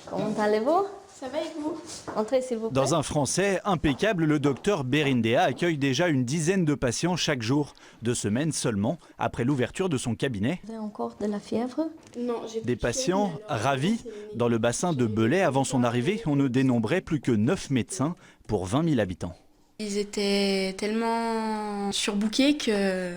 Comment allez-vous? Ça va et vous? Entrez s'il vous plaît. Dans un français impeccable, le docteur Berindea accueille déjà une dizaine de patients chaque jour. 2 semaines seulement après l'ouverture de son cabinet. Vous avez encore de la fièvre? Non, j'ai Des patients ravis. Dans le bassin de Belay, avant son arrivée, on ne dénombrait plus que 9 médecins pour 20 000 habitants. Ils étaient tellement surbookés que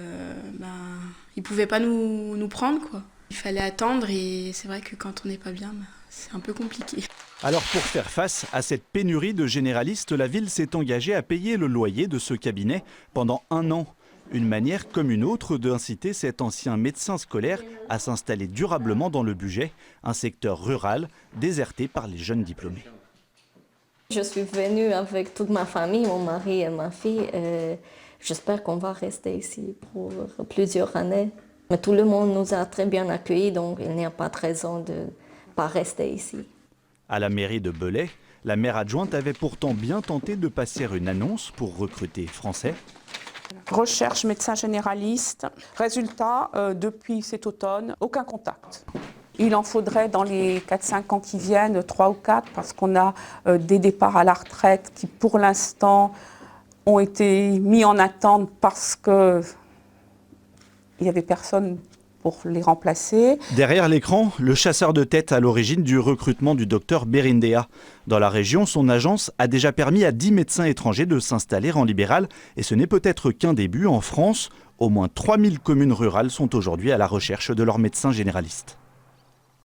ils pouvaient pas nous prendre quoi. Il fallait attendre et c'est vrai que quand on n'est pas bien, c'est un peu compliqué. Alors pour faire face à cette pénurie de généralistes, la ville s'est engagée à payer le loyer de ce cabinet pendant 1 an. Une manière comme une autre d'inciter cet ancien médecin scolaire à s'installer durablement dans le Bugey, un secteur rural déserté par les jeunes diplômés. Je suis venue avec toute ma famille, mon mari et ma fille. J'espère qu'on va rester ici pour plusieurs années. Mais tout le monde nous a très bien accueillis, donc il n'y a pas de raison de ne pas rester ici. À la mairie de Belay, la maire adjointe avait pourtant bien tenté de passer une annonce pour recruter français. Recherche médecin généraliste. Résultat, depuis cet automne, aucun contact. Il en faudrait dans les 4-5 ans qui viennent, 3 ou 4, parce qu'on a des départs à la retraite qui, pour l'instant, ont été mis en attente parce qu'il n'y avait personne pour les remplacer. Derrière l'écran, le chasseur de tête à l'origine du recrutement du docteur Berindea. Dans la région, son agence a déjà permis à 10 médecins étrangers de s'installer en libéral. Et ce n'est peut-être qu'un début. En France, au moins 3000 communes rurales sont aujourd'hui à la recherche de leurs médecins généralistes.